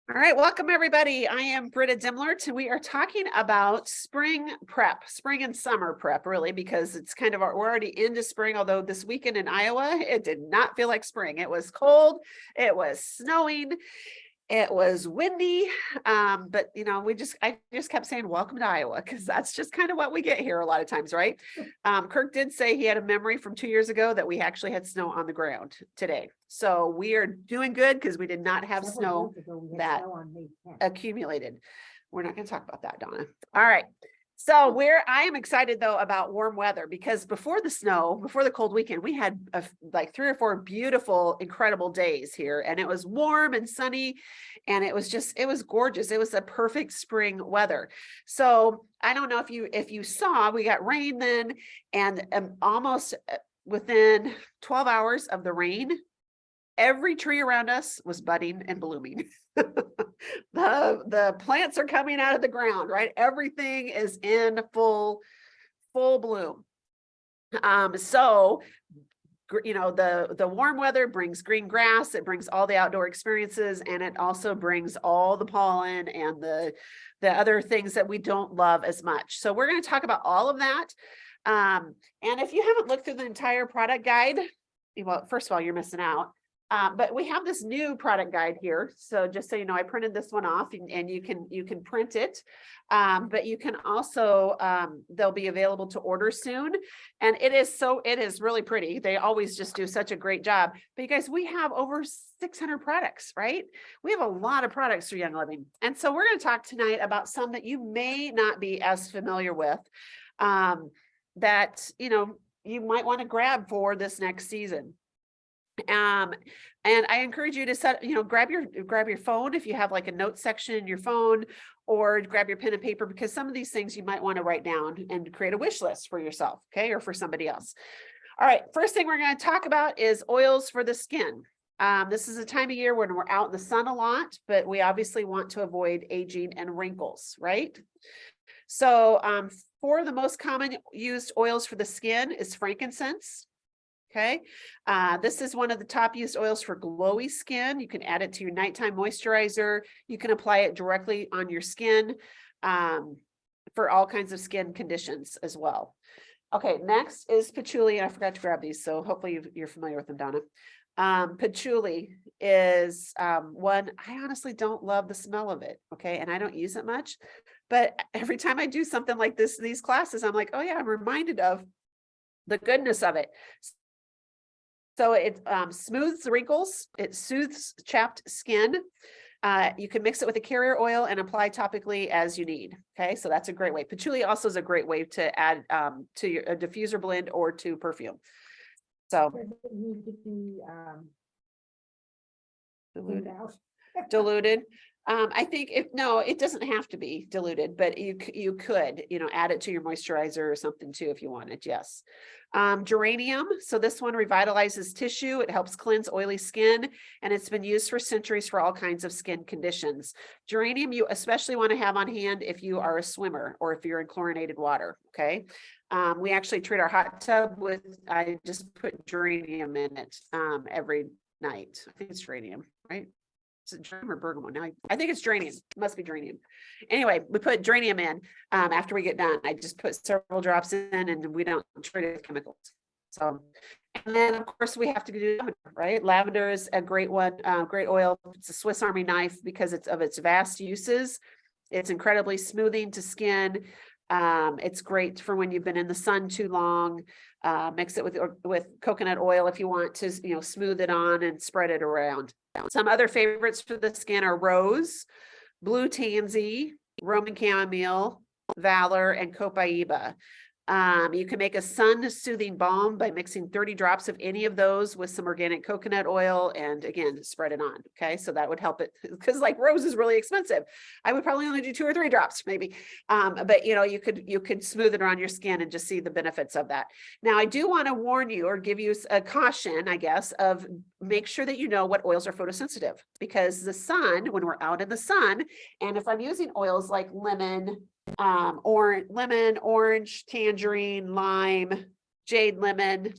All right, welcome everybody. I am Britta Dimlert, and we are talking about spring prep, spring and summer prep, really, because it's kind of we're already into spring. Although this weekend in Iowa, it did not feel like spring. It was cold, it was snowing, it was windy, but I just kept saying welcome to Iowa because that's just kind of what we get here a lot of times, right? Kirk did say he had a memory from 2 years ago that we actually had snow on the ground today, so we are doing good because we did not have snow that accumulated. We're not going to talk about that, Donna. All right. So I am excited though about warm weather because before the snow, before the cold weekend, we had like 3 or 4 beautiful, incredible days here, and it was warm and sunny, and it was gorgeous. It was a perfect spring weather. So I don't know if you saw, we got rain then, and almost within 12 hours of the rain, every tree around us was budding and blooming. The plants are coming out of the ground, right? Everything is in full bloom. So the warm weather brings green grass, it brings all the outdoor experiences, and it also brings all the pollen and the other things that we don't love as much. So we're going to talk about all of that. And if you haven't looked through the entire product guide, well, first of all, you're missing out. But we have this new product guide here. So just so you know, I printed this one off, and you can print it. But you can also, they'll be available to order soon. And it is really pretty. They always just do such a great job. But you guys, we have over 600 products, right? We have a lot of products through Young Living. And so we're going to talk tonight about some that you may not be as familiar with, that, you might want to grab for this next season. And I encourage you to grab your phone if you have like a note section in your phone, or grab your pen and paper, because some of these things you might want to write down and create a wish list for yourself, okay, or for somebody else. All right, first thing we're going to talk about is oils for the skin. This is a time of year when we're out in the sun a lot, but we obviously want to avoid aging and wrinkles, right? So for the most common used oils for the skin is frankincense. Okay. This is one of the top used oils for glowy skin. You can add it to your nighttime moisturizer. You can apply it directly on your skin, for all kinds of skin conditions as well. Okay, next is patchouli. I forgot to grab these, so hopefully you're familiar with them, Donna. Patchouli is one, I honestly don't love the smell of it. Okay, and I don't use it much, but every time I do something like this, these classes, I'm like, oh yeah, I'm reminded of the goodness of it. So it smooths the wrinkles, it soothes chapped skin. You can mix it with a carrier oil and apply topically as you need. Okay, so that's a great way. Patchouli also is a great way to add to your diffuser blend or to perfume. So diluted. I think it doesn't have to be diluted, but you could, add it to your moisturizer or something too if you wanted. Yes. Geranium. So this one revitalizes tissue. It helps cleanse oily skin, and it's been used for centuries for all kinds of skin conditions. Geranium, you especially want to have on hand if you are a swimmer or if you're in chlorinated water. Okay. We actually treat our hot tub with, I just put geranium in it every night. I think it's geranium, right? Is it geranium or bergamot? Now I think it's geranium. It must be geranium. Anyway, we put geranium in after we get done. I just put several drops in, and we don't treat it with chemicals. So, and then of course we have to do lavender, right? Lavender is a great one, great oil. It's a Swiss Army knife because of its vast uses. It's incredibly smoothing to skin. It's great for when you've been in the sun too long. Mix it with coconut oil if you want to, smooth it on and spread it around. Some other favorites for the skin are rose, blue tansy, Roman chamomile, valor, and copaiba. You can make a sun-soothing balm by mixing 30 drops of any of those with some organic coconut oil, and again, spread it on. Okay, so that would help it, because like rose is really expensive. I would probably only do 2 or 3 drops maybe, but you could smooth it around your skin and just see the benefits of that. Now, I do want to warn you, or give you a caution, I guess, of make sure that you know what oils are photosensitive, because the sun, when we're out in the sun, and if I'm using oils like lemon, orange, tangerine, lime, jade lemon,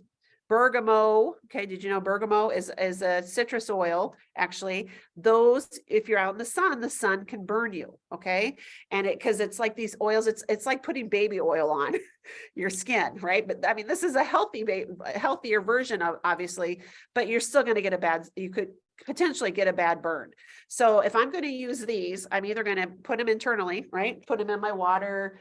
Bergamot. Okay, did you know bergamot is a citrus oil? Actually, those, if you're out in the sun can burn you. Okay, and because it's like these oils, it's like putting baby oil on your skin, right? But I mean, this is a healthier version of, obviously, but you're still going to get you could potentially get a bad burn. So if I'm going to use these, I'm either going to put them internally, right? Put them in my water,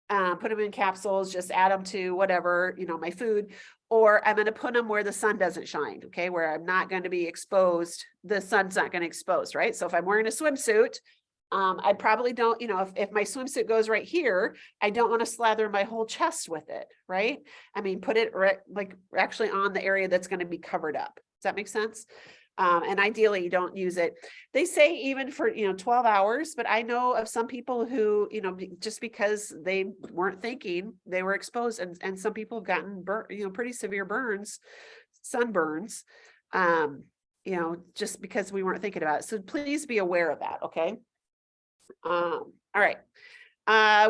put them in capsules, just add them to whatever, my food, or I'm going to put them where the sun doesn't shine. Okay. Where I'm not going to be exposed. The sun's not going to expose, right? So if I'm wearing a swimsuit, I probably don't, if my swimsuit goes right here, I don't want to slather my whole chest with it, right? I mean, put it like actually on the area that's going to be covered up. Does that make sense? And ideally you don't use it. They say even for, 12 hours, but I know of some people who, just because they weren't thinking, they were exposed, and some people have gotten burnt, pretty severe burns, sunburns, just because we weren't thinking about it. So please be aware of that. Okay. All right.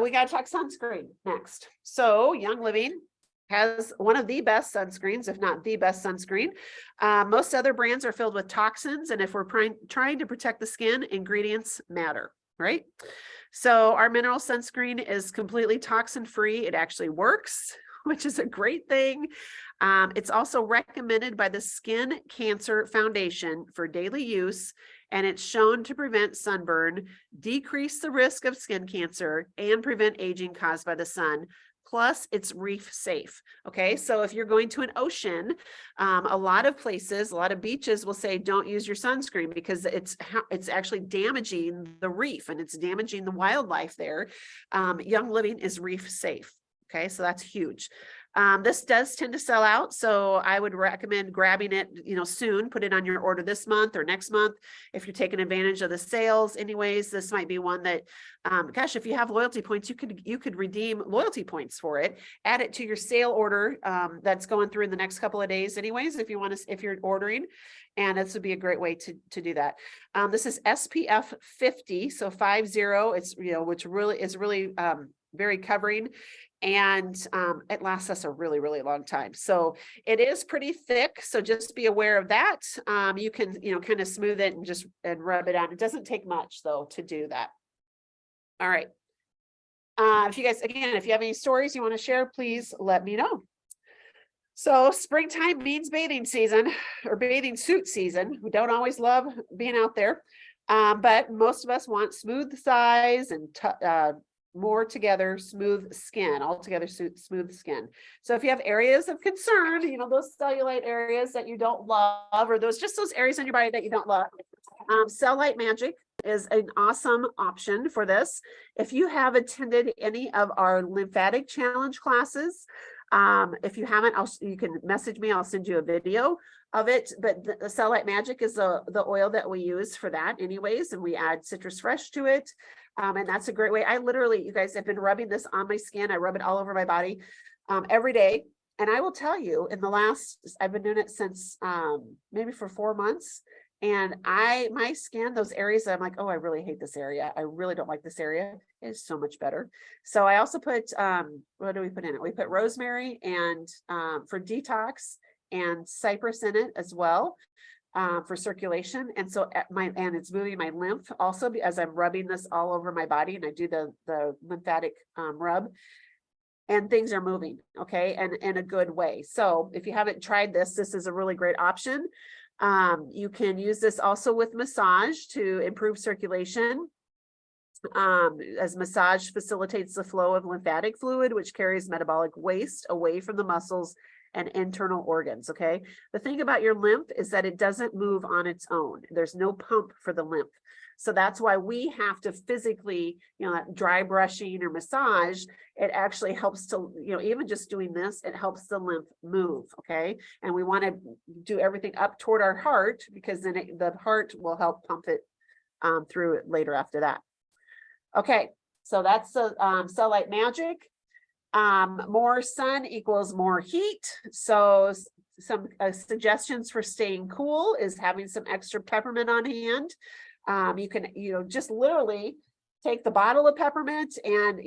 We got to talk sunscreen next. So Young Living has one of the best sunscreens, if not the best sunscreen. Most other brands are filled with toxins, and if we're trying to protect the skin, ingredients matter, right? So our mineral sunscreen is completely toxin-free. It actually works, which is a great thing. It's also recommended by the Skin Cancer Foundation for daily use, and it's shown to prevent sunburn, decrease the risk of skin cancer, and prevent aging caused by the sun. Plus, it's reef safe. Okay, so if you're going to an ocean, a lot of places, a lot of beaches will say don't use your sunscreen because it's actually damaging the reef and it's damaging the wildlife there. Young Living is reef safe. Okay, so that's huge. This does tend to sell out, so I would recommend grabbing it, soon. Put it on your order this month or next month if you're taking advantage of the sales. Anyways, this might be one that, gosh, if you have loyalty points, you could redeem loyalty points for it. Add it to your sale order that's going through in the next couple of days. Anyways, if you're ordering, and this would be a great way to do that. This is SPF 50, so 50. It's which really is really very covering. And it lasts us a really, really long time. So it is pretty thick. So just be aware of that. You can, kind of smooth it and rub it on. It doesn't take much though to do that. All right. If you have any stories you want to share, please let me know. So springtime means bathing season or bathing suit season. We don't always love being out there. But most of us want smooth thighs and more together smooth skin, altogether smooth skin. So if you have areas of concern, those cellulite areas that you don't love, or those areas in your body that you don't love, Cellulite Magic is an awesome option for this. If you have attended any of our lymphatic challenge classes, if you haven't, you can message me, I'll send you a video of it. But the Cellulite Magic is the oil that we use for that anyways, and we add Citrus Fresh to it. And that's a great way. I literally, you guys, have been rubbing this on my skin. I rub it all over my body every day. And I will tell you, I've been doing it since maybe for 4 months. And my skin, those areas that I'm like, oh, I really hate this area, I really don't like this area, is so much better. So I also put, what do we put in it? We put rosemary and for detox, and cypress in it as well. For circulation. And so and it's moving my lymph also as I'm rubbing this all over my body, and I do the lymphatic rub, and things are moving, okay, and in a good way. So if you haven't tried this is a really great option. You can use this also with massage to improve circulation, as massage facilitates the flow of lymphatic fluid, which carries metabolic waste away from the muscles and internal organs. Okay. The thing about your lymph is that it doesn't move on its own. There's no pump for the lymph. So that's why we have to physically, that dry brushing or massage, it actually helps to, even just doing this, it helps the lymph move. Okay. And we want to do everything up toward our heart, because then the heart will help pump it through it later after that. Okay. So that's the Cellulite Magic. More sun equals more heat. So some suggestions for staying cool is having some extra peppermint on hand. You can, just literally take the bottle of peppermint and,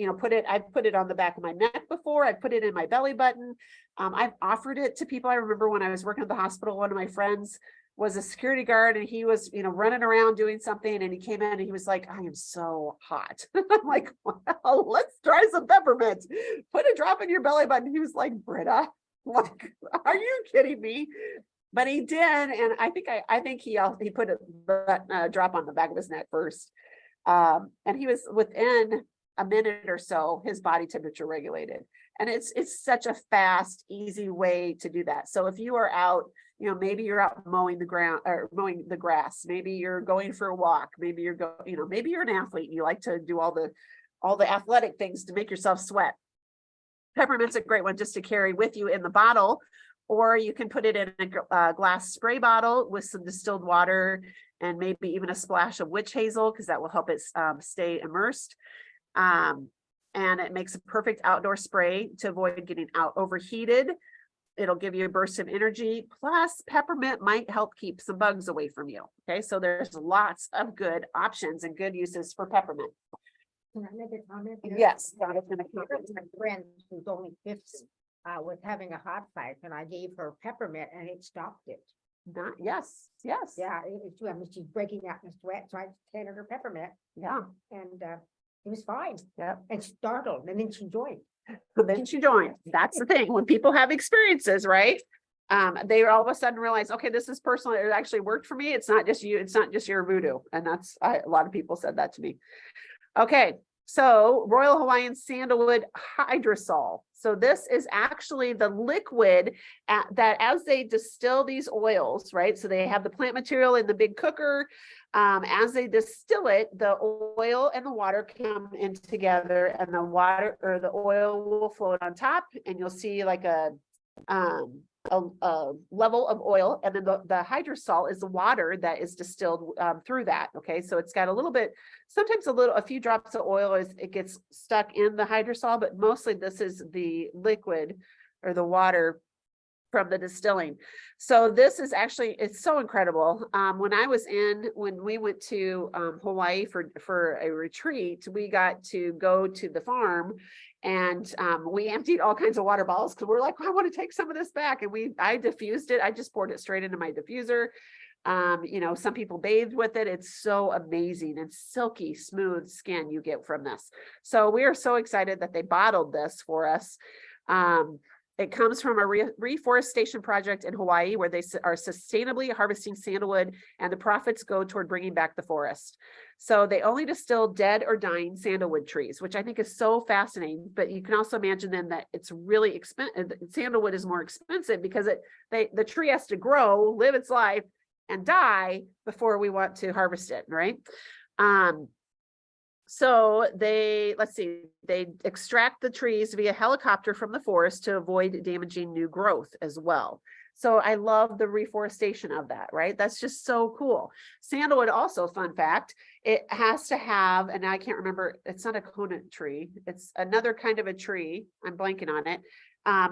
I've put it on the back of my neck before. I've put it in my belly button. I've offered it to people. I remember when I was working at the hospital, one of my friends was a security guard and he was, running around doing something, and he came in and he was like, I am so hot. I'm like, well, let's try some peppermint. Put a drop in your belly button. He was like, Britta, like, are you kidding me? But he did, and I think he put a drop on the back of his neck first. And he was within a minute or so, his body temperature regulated. And it's such a fast, easy way to do that. So if you are out, maybe you're out mowing the ground or mowing the grass, maybe you're going for a walk, maybe maybe you're an athlete and you like to do all the athletic things to make yourself sweat. Peppermint's a great one just to carry with you in the bottle, or you can put it in a glass spray bottle with some distilled water and maybe even a splash of witch hazel, because that will help it stay immersed. And it makes a perfect outdoor spray to avoid getting overheated. It'll give you a burst of energy. Plus, peppermint might help keep some bugs away from you. Okay, so there's lots of good options and good uses for peppermint. Can I make a comment? Yes. My friend who's only 50 was having a hot flash, and I gave her peppermint and it stopped it. Yes. Yeah, I mean, she's breaking out in sweat, so I handed her peppermint Yeah. and it was fine. Yeah. And startled, and then she joined. So then she joined. That's the thing. When people have experiences, right? They all of a sudden realize, okay, this is personal. It actually worked for me. It's not just you. It's not just your voodoo. And a lot of people said that to me. Okay. So Royal Hawaiian Sandalwood Hydrosol. So this is actually the liquid that as they distill these oils, right? So they have the plant material in the big cooker. As they distill it, the oil and the water come in together, and the water or the oil will float on top, and you'll see like a level of oil, and then the hydrosol is the water that is distilled through that. Okay, so it's got a little bit, sometimes a few drops of oil it gets stuck in the hydrosol, but mostly this is the liquid or the water from the distilling. So this is actually, it's so incredible. When we went to Hawaii for a retreat, we got to go to the farm, and we emptied all kinds of water bottles because we're like, I want to take some of this back. And I diffused it. I just poured it straight into my diffuser. Some people bathed with it. It's so amazing and silky smooth skin you get from this. So we are so excited that they bottled this for us. It comes from a reforestation project in Hawaii where they are sustainably harvesting sandalwood, and the profits go toward bringing back the forest. So they only distill dead or dying sandalwood trees, which I think is so fascinating. But you can also imagine then that it's really expensive. Sandalwood is more expensive because the tree has to grow, live its life, and die before we want to harvest it, right? So they extract the trees via helicopter from the forest to avoid damaging new growth as well. So I love the reforestation of that, right? That's just so cool. Sandalwood also, fun fact, it has to have, and I can't remember, it's not a conant tree. It's another kind of a tree. I'm blanking on it.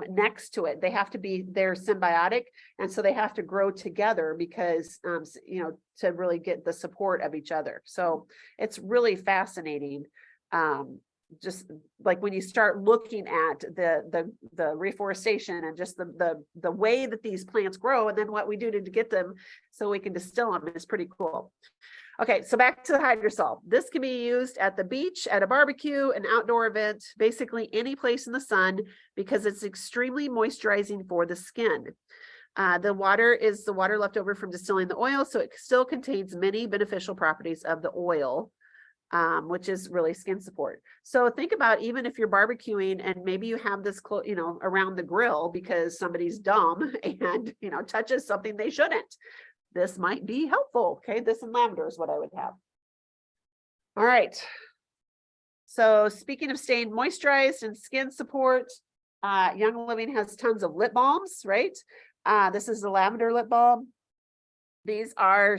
Next to it, they're symbiotic. And so they have to grow together because, to really get the support of each other. So it's really fascinating. Just like when you start looking at the reforestation and just the way that these plants grow, and then what we do to get them so we can distill them is pretty cool. Okay, so back to the hydrosol. This can be used at the beach, at a barbecue, an outdoor event, basically any place in the sun, because it's extremely moisturizing for the skin. The water is the water left over from distilling the oil, so it still contains many beneficial properties of the oil, which is really skin support. So think about, even if you're barbecuing and maybe you have this, around the grill because somebody's dumb and, touches something they shouldn't. This might be helpful. Okay, this and lavender is what I would have. All right. So speaking of staying moisturized and skin support, Young Living has tons of lip balms, right? This is the lavender lip balm. These are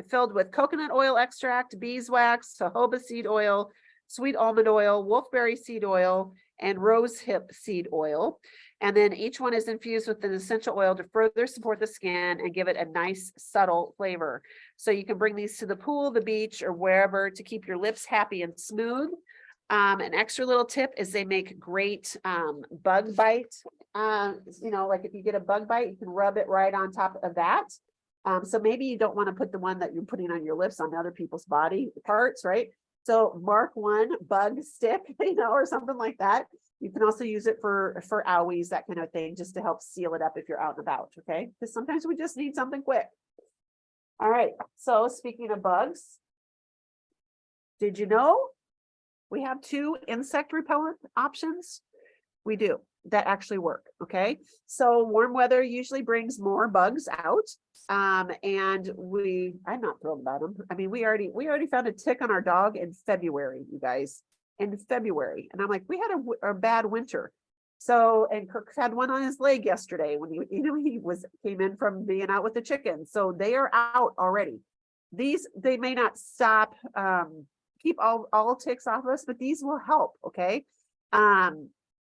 filled with coconut oil extract, beeswax, jojoba seed oil, sweet almond oil, wolfberry seed oil, and rose hip seed oil. And then each one is infused with an essential oil to further support the skin and give it a nice subtle flavor. So you can bring these to the pool, the beach, or wherever to keep your lips happy and smooth. An extra little tip is they make great bug bite. Like if you get a bug bite, you can rub it right on top of that. So maybe you don't want to put the one that you're putting on your lips on other people's body parts, right? So mark one bug stick, or something like that. You can also use it for owies, that kind of thing, just to help seal it up if you're out and about, okay? Because sometimes we just need something quick. All right, so speaking of bugs, did you know we have 2 insect repellent options? We do, that actually work, okay? So warm weather usually brings more bugs out. And I'm not thrilled about them. I mean, we already found a tick on our dog in February, you guys, in February. And I'm like, we had a bad winter. So, and Kirk had one on his leg yesterday when he came in from being out with the chickens. So they are out already. They may not stop, keep all ticks off us, but these will help. Okay. I'm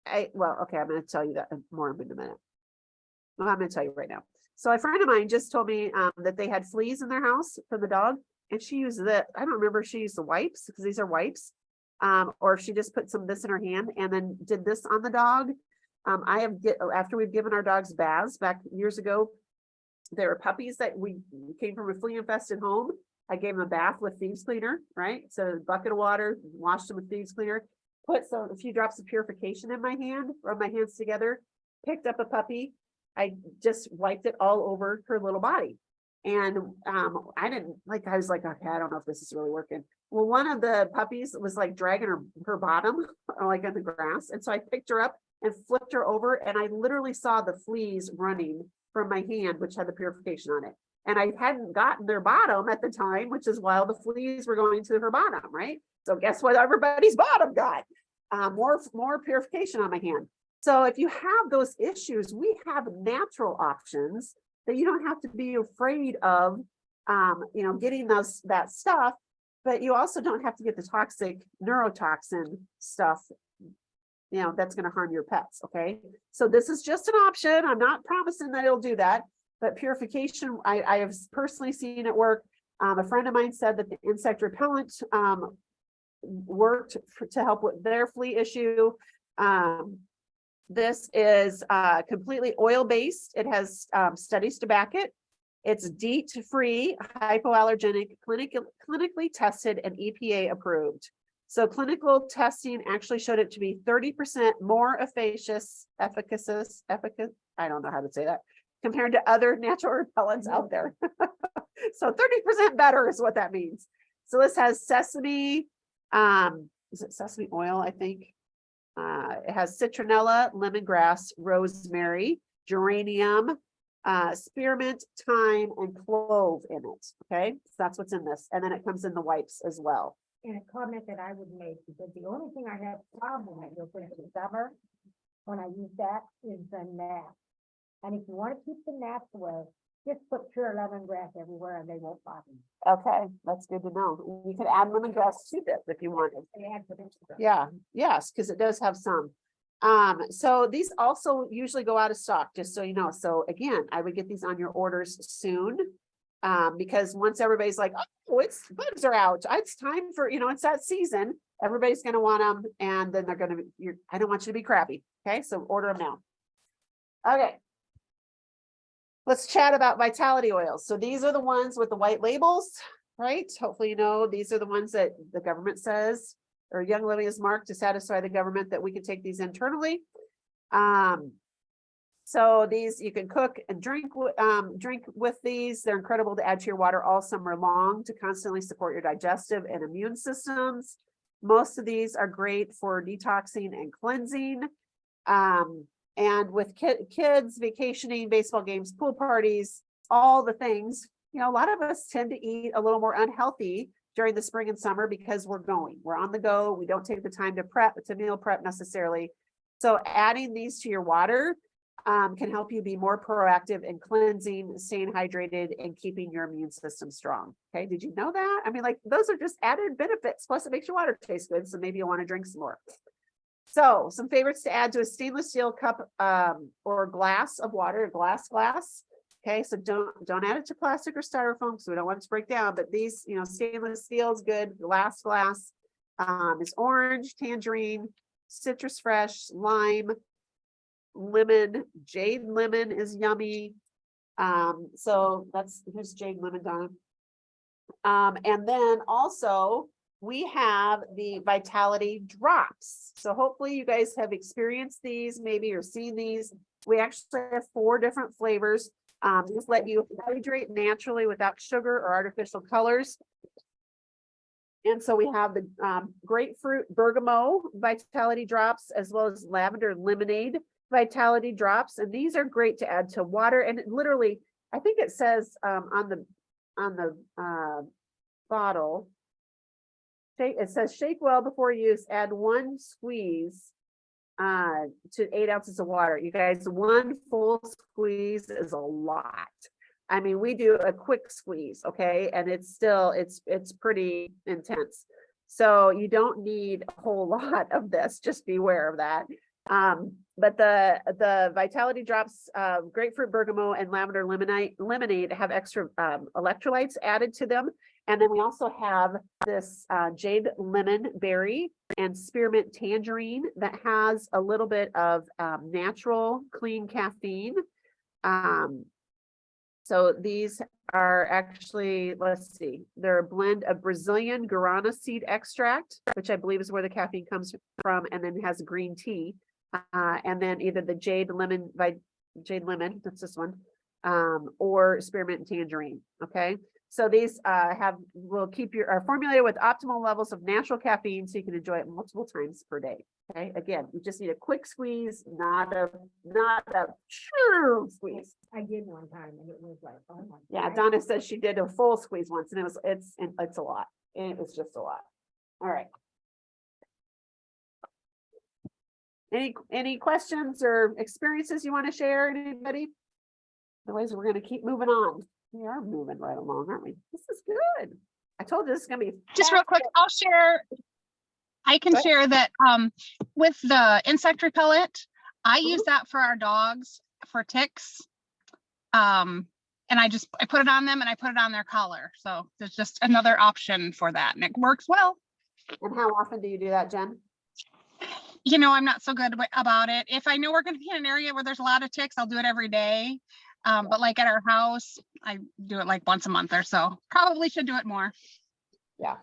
going to tell you that more in a minute. Well, I'm going to tell you right now. So a friend of mine just told me that they had fleas in their house for the dog, and she used I don't remember if she used the wipes, because these are wipes, or if she just put some of this in her hand and then did this on the dog. After we've given our dogs baths back years ago, there were puppies that we came from a flea infested home. I gave them a bath with thieves cleaner, right? So a bucket of water, washed them with thieves cleaner, put a few drops of purification in my hand, rubbed my hands together, picked up a puppy. I just wiped it all over her little body. And I was like, okay, I don't know if this is really working. Well, one of the puppies was like dragging her bottom, like on the grass. And so I picked her up and flipped her over, and I literally saw the fleas running from my hand, which had the purification on it. And I hadn't gotten their bottom at the time, which is while the fleas were going to her bottom, right? So guess what everybody's bottom got? More purification on my hand. So if you have those issues, we have natural options that you don't have to be afraid of, getting that stuff, but you also don't have to get the toxic neurotoxin stuff, that's going to harm your pets. Okay. So this is just an option. I'm not promising that it'll do that, but purification, I have personally seen it work. A friend of mine said that the insect repellent worked to help with their flea issue. This is completely oil-based. It has studies to back it. It's DEET-free, hypoallergenic, clinically tested, and EPA approved. So clinical testing actually showed it to be 30% more efficacious, I don't know how to say that, compared to other natural repellents out there. So 30% better is what that means. So this has sesame, is it sesame oil, I think? It has citronella, lemongrass, rosemary, geranium, spearmint, thyme, and clove in it. Okay, so that's what's in this. And then it comes in the wipes as well. And a comment that I would make, because the only thing I have problem with in the summer, when I use that, is the gnat. And if you want to keep the gnats away, just put pure lemongrass everywhere and they won't bother you. Okay, that's good to know. You could add lemongrass to this if you wanted. They add to this stuff. Yeah, yes, because it does have some. So these also usually go out of stock, just so you know. So again, I would get these on your orders soon. Because once everybody's like, oh, bugs are out, it's time for, it's that season, everybody's going to want them, and then they're going to, I don't want you to be crappy. Okay, so order them now. Okay. Let's chat about vitality oils. So these are the ones with the white labels, right? Hopefully, these are the ones that the government says, or Young Living is marked to satisfy the government that we can take these internally. So these you can cook and drink with these. They're incredible to add to your water all summer long to constantly support your digestive and immune systems. Most of these are great for detoxing and cleansing. And with kids, vacationing, baseball games, pool parties, all the things, a lot of us tend to eat a little more unhealthy during the spring and summer because we're on the go. We don't take the time to meal prep necessarily. So adding these to your water can help you be more proactive in cleansing, staying hydrated, and keeping your immune system strong. Okay, did you know that? I mean, those are just added benefits. Plus, it makes your water taste good, so maybe you'll want to drink some more. So some favorites to add to a stainless steel cup or glass of water, a glass. Okay, so don't add it to plastic or styrofoam because we don't want it to break down. But these, you know, stainless steel is good. Glass is orange, tangerine, citrus fresh, lime, lemon, jade lemon is yummy. So here's jade lemon, Donna. And then also we have the Vitality drops. So hopefully you guys have experienced these, maybe or seen these. We actually have 4 different flavors. Just let you hydrate naturally without sugar or artificial colors. And so we have the grapefruit bergamot Vitality drops, as well as lavender lemonade Vitality drops. And these are great to add to water. And literally, I think it says on the bottle, it says shake well before use, add 1 squeeze to 8 ounces of water. You guys, 1 full squeeze is a lot. I mean, we do a quick squeeze, okay, and it's still it's pretty intense. So you don't need a whole lot of this. Just be aware of that. But the Vitality drops, grapefruit bergamot and lavender lemonade have extra electrolytes added to them. And then we also have this jade lemon berry and spearmint tangerine that has a little bit of natural clean caffeine. So these are actually, let's see, they're a blend of Brazilian guarana seed extract, which I believe is where the caffeine comes from, and then has green tea. And then either the jade lemon, that's this one, or spearmint and tangerine. Okay. So these will keep are formulated with optimal levels of natural caffeine so you can enjoy it multiple times per day. Okay, again, you just need a quick squeeze, not a squeeze. I did one time and it was like, oh my. Yeah, God. Donna says she did a full squeeze once and it's a lot. It was just a lot. All right. Any questions or experiences you want to share, anybody? Otherwise, we're going to keep moving on. We are moving right along, aren't we? This is good. I told you this is going to be just real quick. I can share that with the insect repellent, I use that for our dogs for ticks. And I put it on them and I put it on their collar. So there's just another option for that and it works well. And how often do you do that, Jen? You know, I'm not so good about it. If I know we're going to be in an area where there's a lot of ticks, I'll do it every day. But like at our house, I do it like once a month or so. Probably should do it more. Yeah.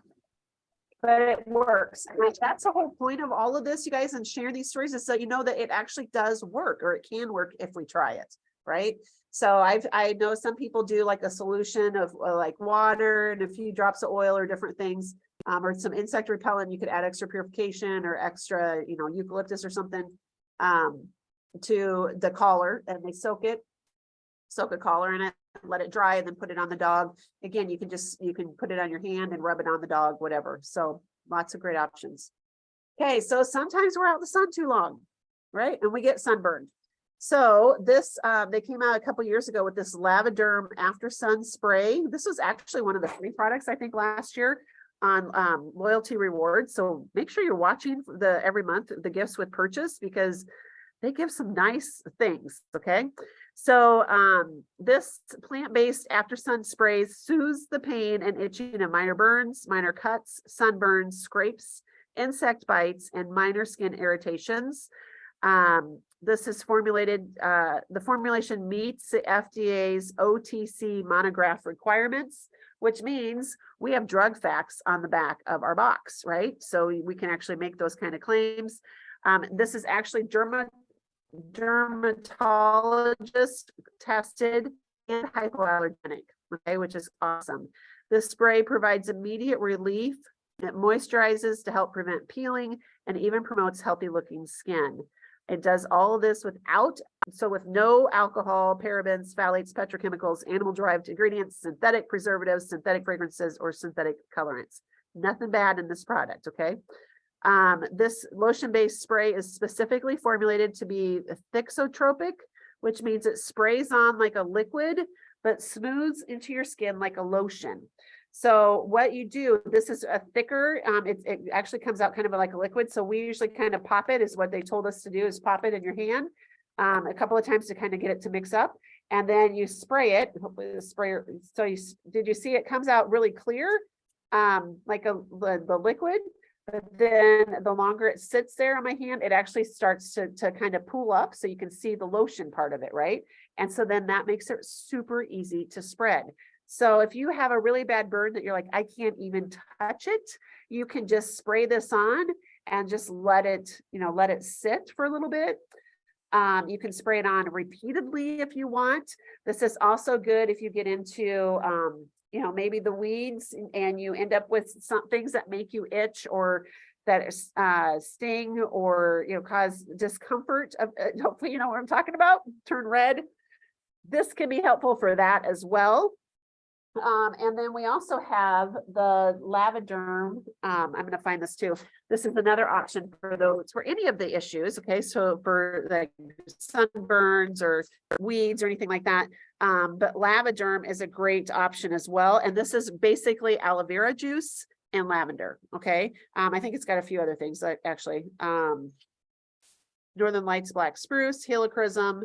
But it works. And that's the whole point of all of this, you guys, and sharing these stories is so you know that it actually does work, or it can work if we try it, right? So I know some people do like a solution of like water and a few drops of oil or different things, or some insect repellent. You could add extra purification or extra, you know, eucalyptus or something to the collar, and they soak a collar in it, let it dry, and then put it on the dog. Again, you can put it on your hand and rub it on the dog, whatever. So lots of great options. Okay, so sometimes we're out in the sun too long, right? And we get sunburned. So this, they came out a couple years ago with this Lavaderm After Sun Spray. This was actually one of the free products, I think, last year on loyalty rewards. So make sure you're watching every month the gifts with purchase, because they give some nice things. Okay. So this plant-based after sun sprays soothes the pain and itching of minor burns, minor cuts, sunburns, scrapes, insect bites, and minor skin irritations. This is formulated, the formulation meets the FDA's OTC monograph requirements, which means we have drug facts on the back of our box, right? So we can actually make those kind of claims. This is actually dermatologist tested and hypoallergenic, okay, which is awesome. This spray provides immediate relief. It moisturizes to help prevent peeling and even promotes healthy looking skin. It does all of this with no alcohol, parabens, phthalates, petrochemicals, animal derived ingredients, synthetic preservatives, synthetic fragrances, or synthetic colorants. Nothing bad in this product, okay? This lotion-based spray is specifically formulated to be thixotropic, which means it sprays on like a liquid, but smooths into your skin like a lotion. So what you do, this is a thicker, it actually comes out kind of like a liquid. So we usually kind of pop it, is what they told us to do, is pop it in your hand a couple of times to kind of get it to mix up. And then you spray it, hopefully the sprayer, so did you see it comes out really clear? Like the liquid, but then the longer it sits there on my hand, it actually starts to kind of pool up, so you can see the lotion part of it, right? And so then that makes it super easy to spread. So if you have a really bad burn that you're like, I can't even touch it, you can just spray this on and just let it sit for a little bit. You can spray it on repeatedly if you want. This is also good if you get into, maybe the weeds and you end up with some things that make you itch or that sting or, cause discomfort. Hopefully, you know what I'm talking about, turn red. This can be helpful for that as well. And then we also have the Lavaderm. I'm going to find this too. This is another option for those, for any of the issues. Okay. So for like sunburns or weeds or anything like that. But Lavaderm is a great option as well. And this is basically aloe vera juice and lavender. Okay. I think it's got a few other things that actually, Northern Lights black spruce, helichrysum,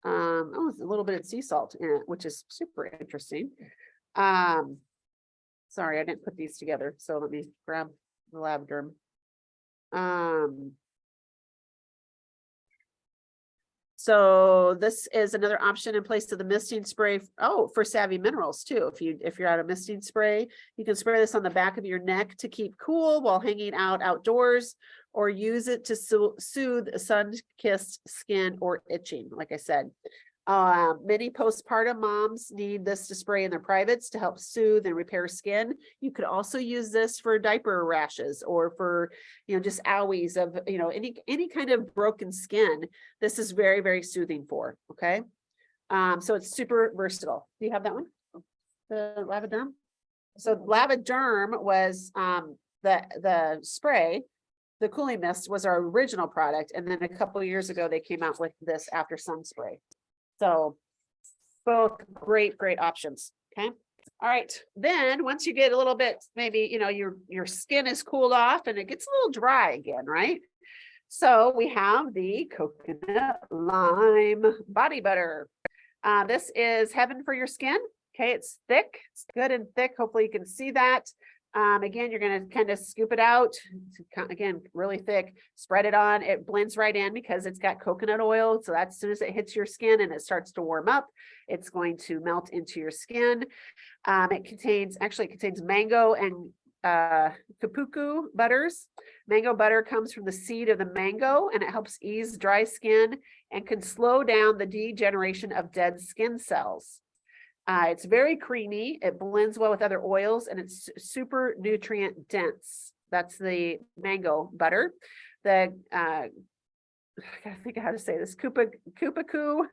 a little bit of sea salt in it, which is super interesting. Sorry, I didn't put these together, so let me grab the Lavaderm. So this is another option in place of the misting spray. Oh, for savvy minerals too. If you're out of misting spray, you can spray this on the back of your neck to keep cool while hanging out outdoors, or use it to soothe sun-kissed skin or itching, like I said. Many postpartum moms need this to spray in their privates to help soothe and repair skin. You could also use this for diaper rashes or for, just owies of, any kind of broken skin. This is very, very soothing for, okay? So it's super versatile. Do you have that one? The Lavaderm? So Lavaderm was the spray. The cooling mist was our original product. And then a couple of years ago, they came out with this after sun spray. So both great, great options. Okay. All right. Then once you get a little bit, maybe, your skin is cooled off and it gets a little dry again, right? So we have the coconut lime body butter. This is heaven for your skin. Okay. It's thick. It's good and thick. Hopefully you can see that. Again, you're going to kind of scoop it out. Again, really thick, spread it on. It blends right in because it's got coconut oil. So that as soon as it hits your skin and it starts to warm up, it's going to melt into your skin. It contains mango and kapuku butters. Mango butter comes from the seed of the mango, and it helps ease dry skin and can slow down the degeneration of dead skin cells. It's very creamy. It blends well with other oils, and it's super nutrient dense. That's the mango butter. I gotta think of how to say this. Kupaku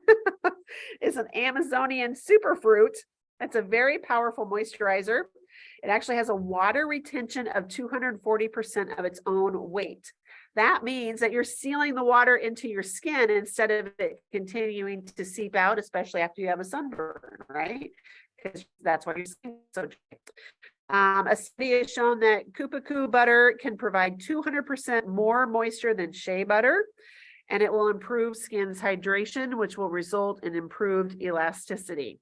is an Amazonian superfruit. That's a very powerful moisturizer. It actually has a water retention of 240% of its own weight. That means that you're sealing the water into your skin instead of it continuing to seep out, especially after you have a sunburn, right? Because that's why your skin is so dry. A study has shown that Kupaku butter can provide 200% more moisture than shea butter, and it will improve skin's hydration, which will result in improved elasticity.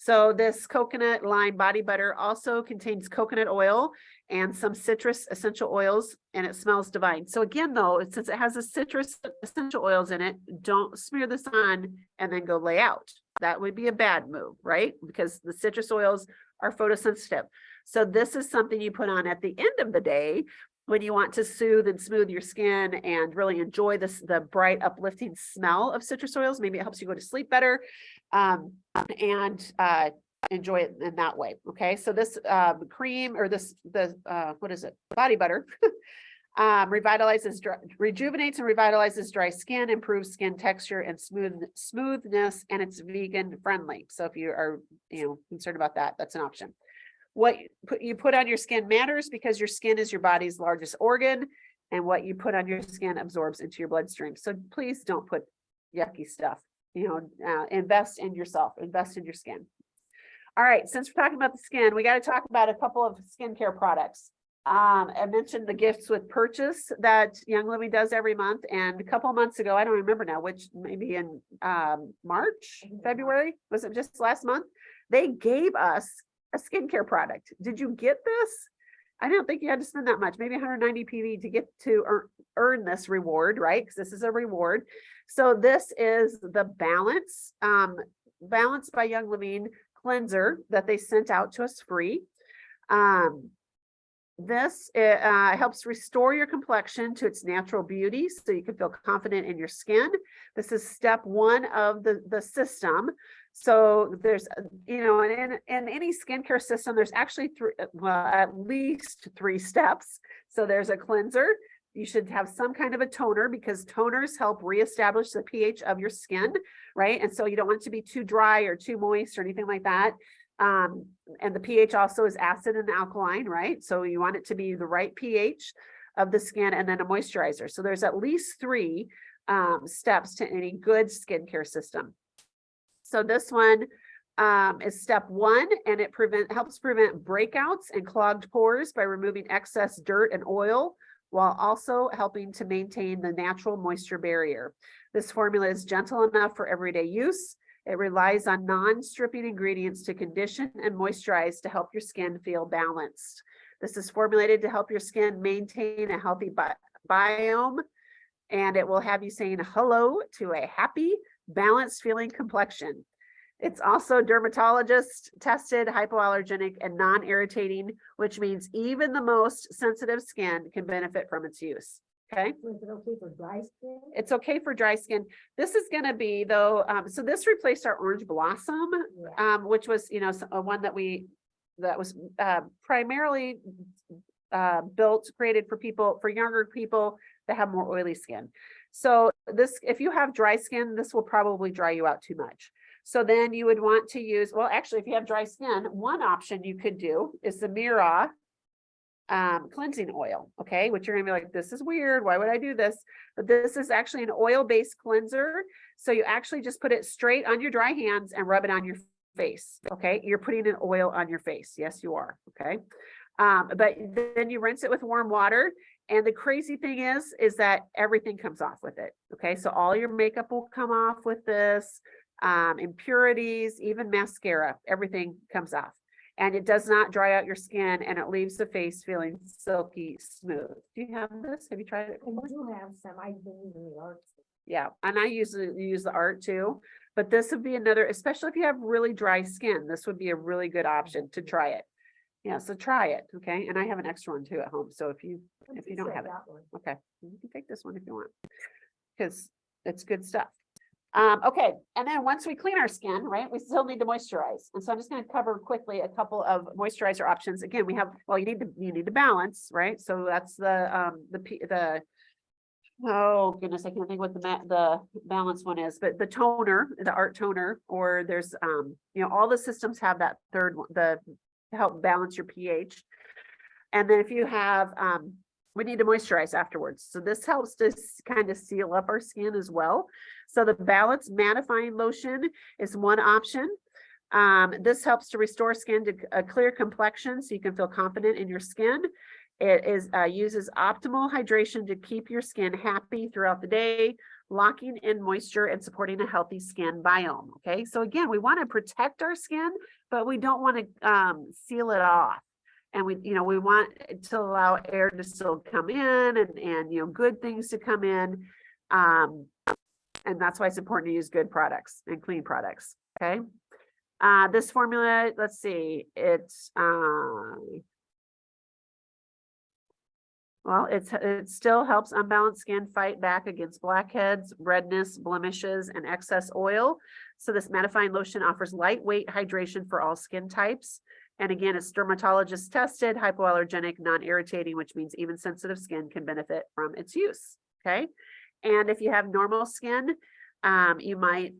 So this coconut lime body butter also contains coconut oil and some citrus essential oils, and it smells divine. So again, though, since it has the citrus essential oils in it, don't smear this on and then go lay out. That would be a bad move, right? Because the citrus oils are photosensitive. So this is something you put on at the end of the day when you want to soothe and smooth your skin and really enjoy the bright, uplifting smell of citrus oils. Maybe it helps you go to sleep better and enjoy it in that way. Okay, so this cream or what is it? Body butter rejuvenates and revitalizes dry skin, improves skin texture and smoothness, and it's vegan friendly. So if you are concerned about that, that's an option. What you put on your skin matters because your skin is your body's largest organ, and what you put on your skin absorbs into your bloodstream. So please don't put yucky stuff. Invest in yourself, invest in your skin. All right, since we're talking about the skin, we got to talk about a couple of skincare products. I mentioned the gifts with purchase that Young Living does every month, and a couple of months ago, I don't remember now, which maybe in March, February, was it just last month? They gave us a skincare product. Did you get this? I don't think you had to spend that much, maybe 190 PV to get to earn this reward, right? Because this is a reward. So this is the Balance, Balance by Young Living cleanser that they sent out to us free. This helps restore your complexion to its natural beauty so you can feel confident in your skin. This is step one of the system. So there's, you know, in any skincare system, there's actually at least 3 steps. So there's a cleanser. You should have some kind of a toner because toners help reestablish the pH of your skin, right? And so you don't want it to be too dry or too moist or anything like that. And the pH also is acid and alkaline, right? So you want it to be the right pH of the skin, and then a moisturizer. So there's at least 3 steps to any good skincare system. So this one is step 1, and it helps prevent breakouts and clogged pores by removing excess dirt and oil, while also helping to maintain the natural moisture barrier. This formula is gentle enough for everyday use. It relies on non-stripping ingredients to condition and moisturize to help your skin feel balanced. This is formulated to help your skin maintain a healthy biome, and it will have you saying hello to a happy, balanced feeling complexion. It's also dermatologist tested, hypoallergenic, and non-irritating, which means even the most sensitive skin can benefit from its use. Okay. Is it okay for dry skin? It's okay for dry skin. This is going to be though, so this replaced our Orange Blossom, Yeah. which was, you know, one that was primarily created for younger people that have more oily skin. So this, if you have dry skin, this will probably dry you out too much. So then you would want to use, well, actually, if you have dry skin, one option you could do is the Mira cleansing oil, okay, which you're gonna be like, this is weird, why would I do this? But this is actually an oil-based cleanser. So you actually just put it straight on your dry hands and rub it on your face, okay? You're putting an oil on your face. Yes, you are, okay? But then you rinse it with warm water. And the crazy thing is that everything comes off with it, okay? So all your makeup will come off with this, impurities, even mascara, everything comes off. And it does not dry out your skin, and it leaves the face feeling silky smooth. Do you have this? Have you tried it I before? do have some, I've been using the arts. Yeah, and I usually use the Art too, but this would be another, especially if you have really dry skin, this would be a really good option to try it. Yeah, so try it, okay? And I have an extra one too at home, so if you don't have it, okay, you can take this one if you want, because it's good stuff. Okay, and then once we clean our skin, right, we still need to moisturize. And so I'm just going to cover quickly a couple of moisturizer options. Again, we have, well, you need to balance, right? So that's the oh goodness, I can't think what the balance one is, but the toner, the Art toner, or there's you know, all the systems have that third one, to help balance your pH. And then if you have we need to moisturize afterwards. So this helps to kind of seal up our skin as well. So the Balance Mattifying Lotion is one option. This helps to restore skin to a clear complexion so you can feel confident in your skin. It is uses optimal hydration to keep your skin happy throughout the day, locking in moisture and supporting a healthy skin biome. Okay, so again, we want to protect our skin, but we don't want to seal it off. And we want to allow air to still come in and you know, good things to come in. And that's why it's important to use good products and clean products. Okay. This formula, let's see, it's well, it still helps unbalanced skin fight back against blackheads, redness, blemishes, and excess oil. So this mattifying lotion offers lightweight hydration for all skin types. And again, it's dermatologist tested, hypoallergenic, non-irritating, which means even sensitive skin can benefit from its use. Okay. And if you have normal skin, you might,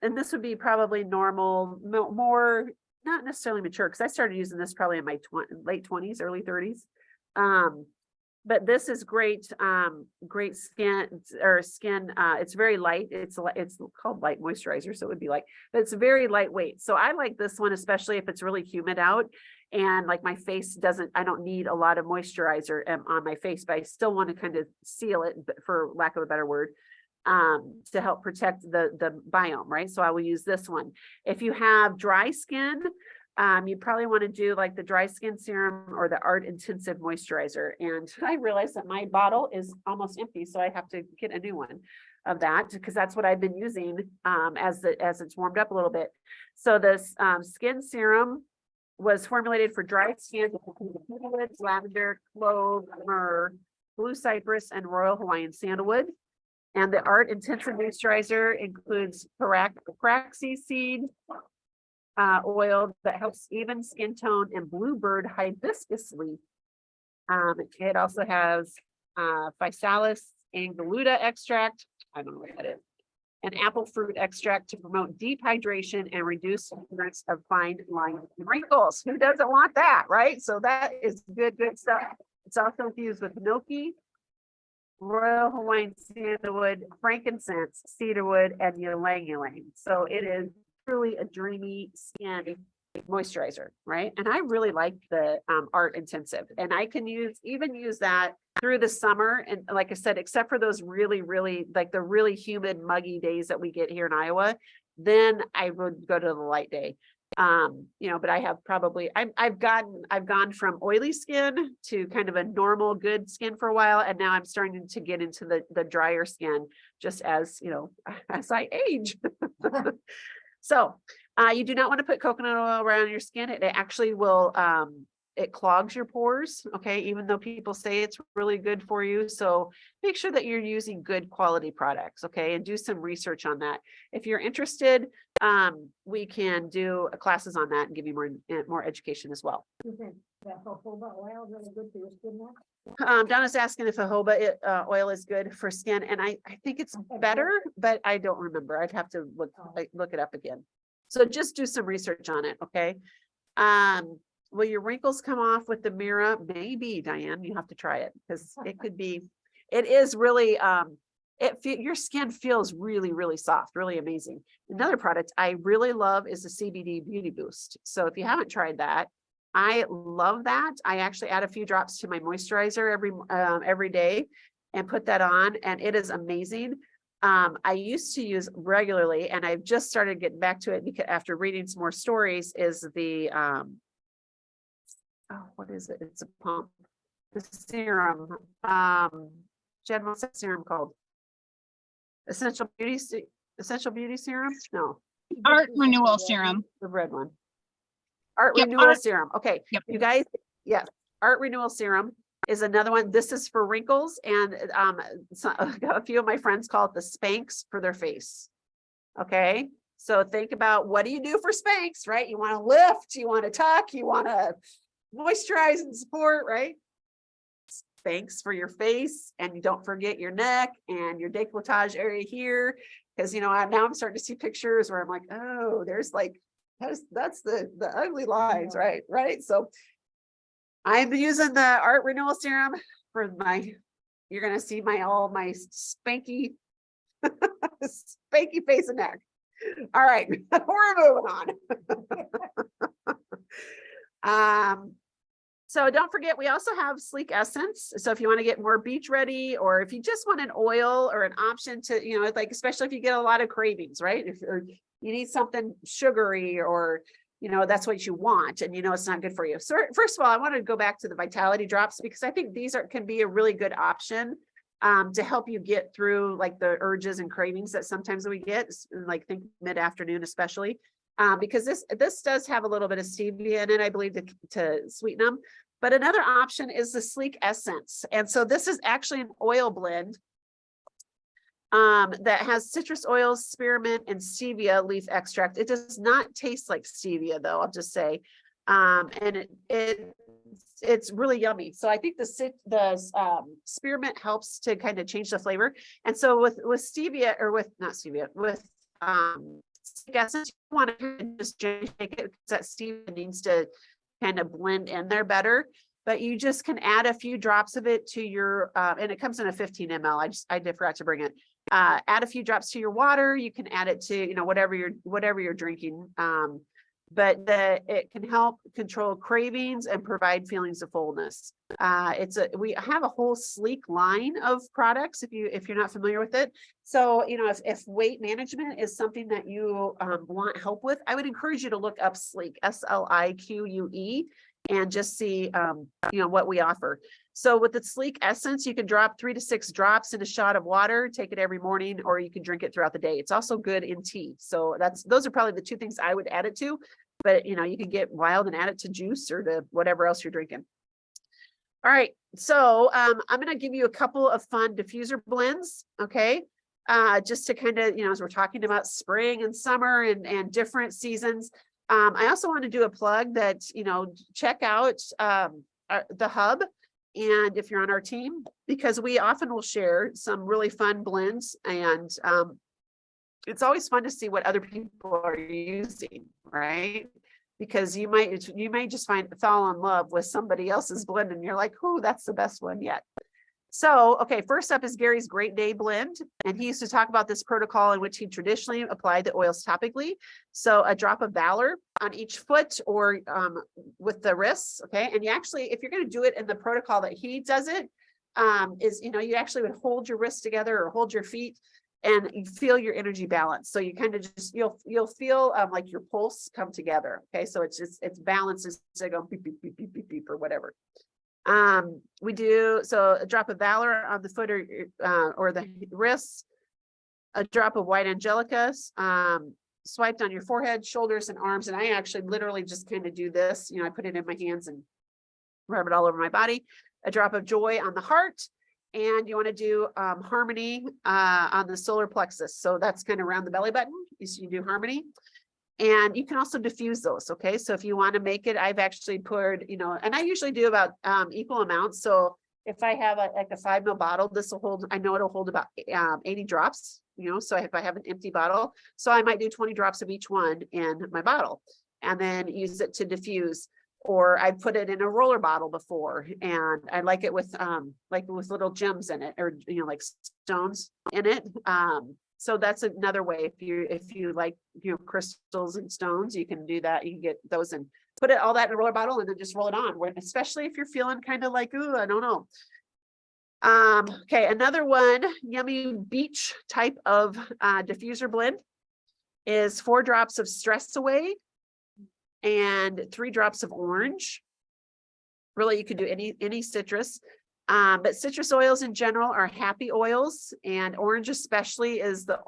and this would be probably normal, more, not necessarily mature, because I started using this probably in my late 20s, early 30s. But this is great, great skin or skin, it's very light. It's called light moisturizer, so it would be light, but it's very lightweight. So I like this one, especially if it's really humid out. And like my face I don't need a lot of moisturizer on my face, but I still want to kind of seal it, for lack of a better word, to help protect the biome, right? So I will use this one. If you have dry skin, you probably want to do like the dry skin serum or the Art Intensive moisturizer. And I realized that my bottle is almost empty, so I have to get a new one of that, because that's what I've been using as it's warmed up a little bit. So this skin serum was formulated for dry skin, with lavender, clove, myrrh, blue cypress, and royal Hawaiian sandalwood. And the Art Intensive moisturizer includes Paraxy seed oil that helps even skin tone, and bluebird hibiscus leaf. It also has Physalis anguluta extract. I don't know what that is. And apple fruit extract to promote deep hydration and reduce appearance of fine lines and wrinkles. Who doesn't want that, right? So that is good stuff. It's also infused with milky, royal Hawaiian sandalwood, frankincense, cedarwood, and ylang ylang. So it is truly a dreamy skin moisturizer, right? And I really like the Art Intensive, and I can even use that through the summer. And like I said, except for those really like the really humid, muggy days that we get here in Iowa, then I would go to the light day. But I have probably, I've gone from oily skin to kind of a normal good skin for a while, and now I'm starting to get into the drier skin, just as as I age. So you do not want to put coconut oil around your skin. It actually will, it clogs your pores, okay, even though people say it's really good for you. So make sure that you're using good quality products, okay, and do some research on that. If you're interested, we can do classes on that and give you more education as well. You think that jojoba oil is really good for your skin now? Donna's asking if jojoba oil is good for skin, and I think it's better, but I don't remember. I'd have to look it up again. So just do some research on it, okay? Will your wrinkles come off with the Mira? Maybe, Diane, you have to try it, because it could be, it is really, your skin feels really soft, really amazing. Another product I really love is the CBD Beauty Boost. So if you haven't tried that, I love that. I actually add a few drops to my moisturizer every day and put that on, and it is amazing. I used to use regularly, and I've just started getting back to it because after reading some more stories, is the what is it? It's a pump. The serum. Jen, what's that serum called? Essential Beauty Serum? No. Art Renewal Serum. The red one. Art Yep, Renewal Serum. Okay, Yep. you guys, yes, Art Renewal Serum is another one. This is for wrinkles, and a few of my friends call it the Spanx for their face. Okay, so think about, what do you do for Spanx, right? You want to lift, you want to tuck, you want to moisturize and support, right? Spanx for your face, and you don't forget your neck and your décolletage area here, because now I'm starting to see pictures where I'm like, oh, there's like, that's the ugly lines, right? So I'm using the Art Renewal Serum for you're gonna see all my spanky face and neck. All right, we're moving on. So don't forget, we also have Sleek Essence. So if you want to get more beach ready, or if you just want an oil or an option to, like, especially if you get a lot of cravings, right? Or you need something sugary, or, that's what you want, and it's not good for you. So first of all, I want to go back to the Vitality Drops, because I think these can be a really good option to help you get through like the urges and cravings that sometimes we get, like think mid-afternoon, especially. Because this does have a little bit of stevia in it, I believe, to sweeten them. But another option is the Sleek Essence. And so this is actually an oil blend that has citrus oils, spearmint, and stevia leaf extract. It does not taste like stevia, though, I'll just say. And it's really yummy. So I think the spearmint helps to kind of change the flavor. And so with stevia, or with not stevia, with essence, you want to just shake it, because that stevia needs to kind of blend in there better. but you just can add a few drops of it to your, and it comes in a 15 ml. I forgot to bring it. Add a few drops to your water. You can add it to, you know, whatever you're drinking. But it can help control cravings and provide feelings of fullness. We have a whole sleek line of products if you're not familiar with it. So, you know, if weight management is something that you want help with, I would encourage you to look up Sleek, SLIQUE, and just see, you know, what we offer. So with the Sleek Essence, you can drop 3 to 6 drops in a shot of water, take it every morning, or you can drink it throughout the day. It's also good in tea. So those are probably the 2 things I would add it to, but you know, you can get wild and add it to juice or to whatever else you're drinking. All right, so I'm going to give you a couple of fun diffuser blends, okay? Just to kind of, you know, as we're talking about spring and summer and different seasons. I also want to do a plug that, you know, check out the Hub. And if you're on our team, because we often will share some really fun blends, and it's always fun to see what other people are using, right? Because you may just fall in love with somebody else's blend and you're like, "Ooh, that's the best one yet." So, okay, first up is Gary's Great Day Blend. And he used to talk about this protocol in which he traditionally applied the oils topically. So a drop of Valor on each foot or with the wrists, okay? And you actually, if you're gonna do it in the protocol that he does it, is, you know, you actually would hold your wrists together or hold your feet and you feel your energy balance. So you kind of just, you'll feel like your pulse come together, okay? So it's balanced instead of going beep, beep, beep, beep, beep, beep, or whatever. We do, so a drop of Valor on the foot or the wrists, a drop of White Angelica, swiped on your forehead, shoulders, and arms. And I actually literally just kind of do this, you know, I put it in my hands and rub it all over my body. A drop of Joy on the heart. And you want to do Harmony on the solar plexus. So that's kind of around the belly button. You do Harmony. And you can also diffuse those, okay? So if you want to make it, I've actually poured, you know, and I usually do about equal amounts. So if I have like a 5 ml bottle, this will hold, I know it'll hold about 80 drops, you know, so if I have an empty bottle, so I might do 20 drops of each one in my bottle and then use it to diffuse. Or I put it in a roller bottle before, and I like it with little gems in it, or, you know, like stones in it. So that's another way. If you like, you know, crystals and stones, you can do that. You can get those and put all that in a roller bottle and then just roll it on. Especially if you're feeling kind of like, ooh, I don't know. Okay, another one, yummy beach type of diffuser blend is 4 drops of Stress Away and 3 drops of orange. Really, you could do any citrus. But citrus oils in general are happy oils, and orange especially is the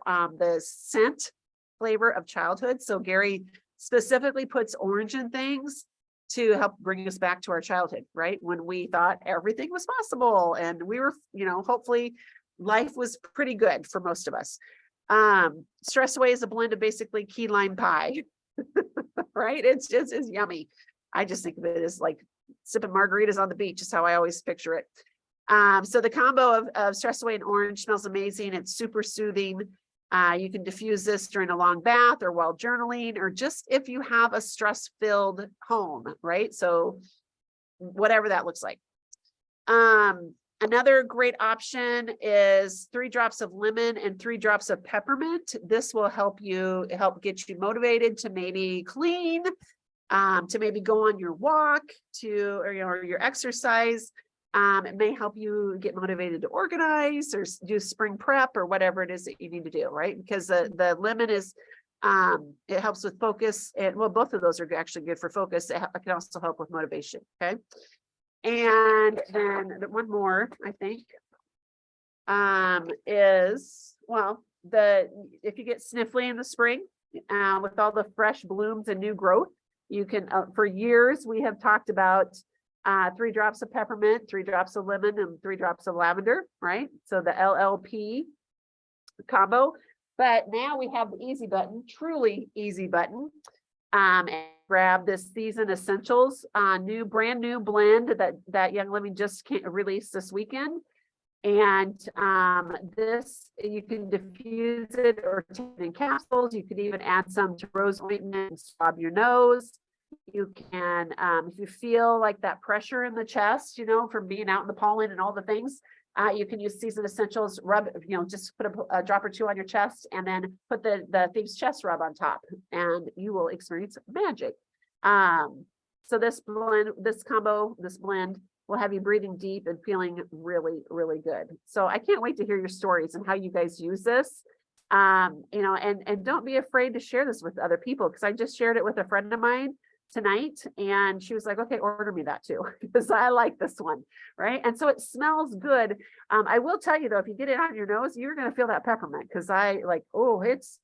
scent flavor of childhood. So Gary specifically puts orange in things to help bring us back to our childhood, right? When we thought everything was possible and we were, you know, hopefully life was pretty good for most of us. Stress Away is a blend of basically key lime pie, right? It's yummy. I just think of it as like sipping margaritas on the beach is how I always picture it. So the combo of Stress Away and orange smells amazing. It's super soothing. You can diffuse this during a long bath or while journaling, or just if you have a stress-filled home, right? So whatever that looks like. Another great option is 3 drops of lemon and 3 drops of peppermint. This will help get you motivated to maybe clean, to maybe go on your walk, or your exercise. It may help you get motivated to organize or do spring prep or whatever it is that you need to do, right? Because the lemon is, it helps with focus, and well, both of those are actually good for focus. It can also help with motivation, okay? And then one more, I think, is, well, if you get sniffly in the spring, with all the fresh blooms and new growth, you can, for years, we have talked about 3 drops of peppermint, 3 drops of lemon, and 3 drops of lavender, right? So the LLP combo. But now we have the easy button, truly easy button. And grab this Season Essentials brand new blend that Young Living just released this weekend. And this, you can diffuse it or take it in capsules. You could even add some to rose ointment and swab your nose. You can, if you feel like that pressure in the chest, you know, from being out in the pollen and all the things, you can use Seasoned Essentials, rub, you know, just put a drop or two on your chest and then put the Thieves Chest Rub on top and you will experience magic. So this blend, this blend will have you breathing deep and feeling really, really good. So I can't wait to hear your stories and how you guys use this. You know, and don't be afraid to share this with other people, because I just shared it with a friend of mine tonight and she was like, okay, order me that too, because I like this one, right? And so it smells good. I will tell you though, if you get it on your nose, you're going to feel that peppermint, because I like, oh, it's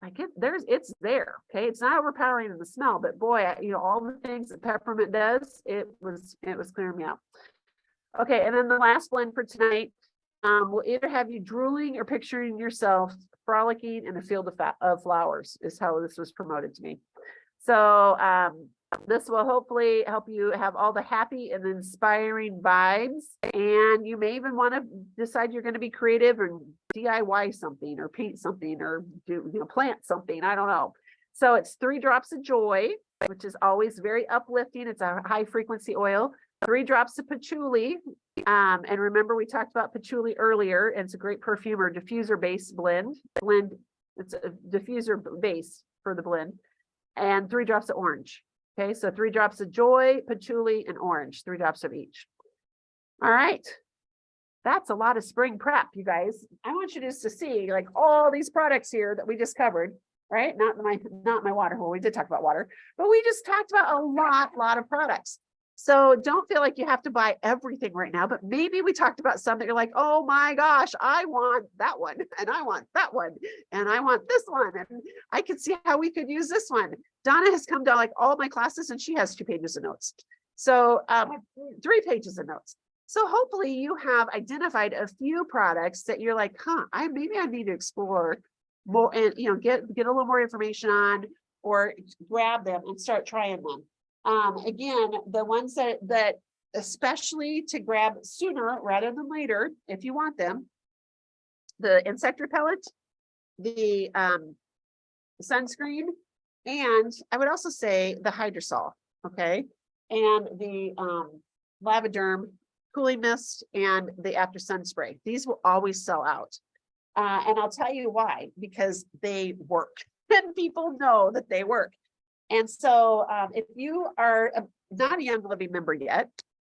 like it's there. Okay, it's not overpowering in the smell, but boy, you know, all the things that peppermint does, it was clearing me out. Okay, and then the last blend for tonight will either have you drooling or picturing yourself frolicking in a field of flowers, is how this was promoted to me. So this will hopefully help you have all the happy and inspiring vibes. And you may even want to decide you're going to be creative and DIY something or paint something or do, you know, plant something. I don't know. So it's 3 drops of joy, which is always very uplifting. It's a high frequency oil. 3 drops of patchouli. And remember, we talked about patchouli earlier, and it's a great perfume or diffuser based blend. It's a diffuser base for the blend. And 3 drops of orange. Okay, so 3 drops of joy, patchouli, and orange, 3 drops of each. All right. That's a lot of spring prep, you guys. I want you just to see like all these products here that we just covered, right? Not my water. Well, we did talk about water, but we just talked about a lot of products. So don't feel like you have to buy everything right now, but maybe we talked about some that you're like, oh my gosh, I want that one, and I want that one, and I want this one, and I could see how we could use this one. Donna has come to like all my classes and she has 2 pages of notes. So 3 pages of notes. So hopefully you have identified a few products that you're like, maybe I need to explore more and, you know, get a little more information on, or grab them and start trying them. Again, the ones that especially to grab sooner rather than later, if you want them, the insect repellent, the sunscreen, and I would also say the hydrosol, okay, and the Lavaderm cooling mist and the after sun spray. These will always sell out, and I'll tell you why, because they work and people know that they work. And so if you are not a Young Living member yet,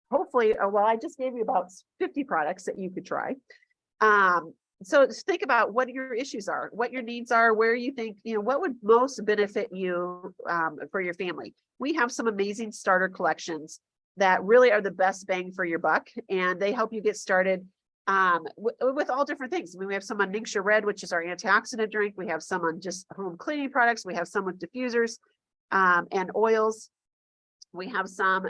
hopefully, well, I just gave you about 50 products that you could try. So just think about what your issues are, what your needs are, where you think, you know, what would most benefit you for your family. We have some amazing starter collections that really are the best bang for your buck, and they help you get started with all different things. I mean, we have some on Ningxia Red, which is our antioxidant drink. We have some on just home cleaning products. We have some with diffusers and oils. We have some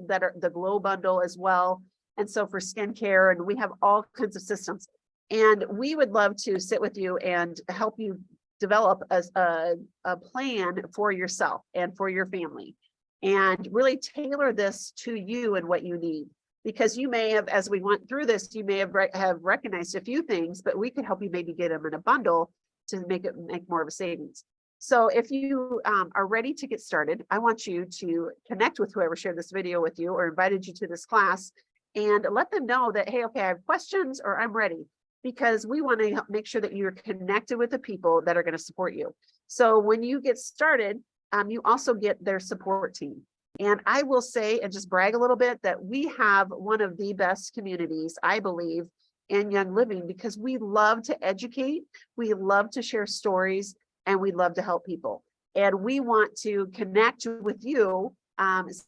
that are the Glow Bundle as well. And so for skincare, and we have all kinds of systems. And we would love to sit with you and help you develop a plan for yourself and for your family, and really tailor this to you and what you need. Because you may have, as we went through this, you may have recognized a few things, but we could help you maybe get them in a bundle to make more of a savings. So if you are ready to get started, I want you to connect with whoever shared this video with you or invited you to this class, and let them know that, hey, okay, I have questions or I'm ready, because we want to make sure that you're connected with the people that are going to support you. So when you get started, you also get their support team. And I will say, and just brag a little bit, that we have one of the best communities, I believe, in Young Living, because we love to educate, we love to share stories, and we love to help people. And we want to connect with you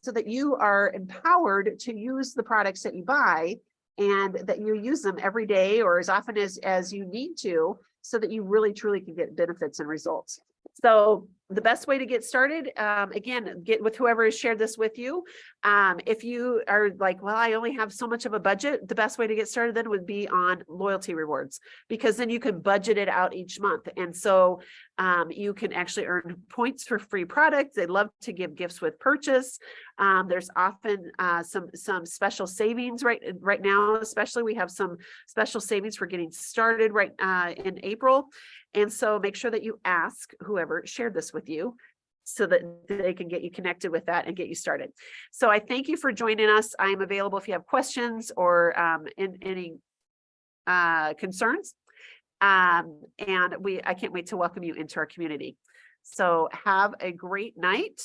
so that you are empowered to use the products that you buy, and that you use them every day or as often as you need to, so that you really truly can get benefits and results. So the best way to get started, again, get with whoever has shared this with you. If you are like, well, I only have so much of a budget, the best way to get started then would be on loyalty rewards, because then you can budget it out each month. And so you can actually earn points for free products. They love to give gifts with purchase. There's often some special savings right now, especially we have some special savings for getting started in April. And so make sure that you ask whoever shared this with you. so that they can get you connected with that and get you started. So I thank you for joining us. I'm available if you have questions or any concerns. And I can't wait to welcome you into our community. So have a great night.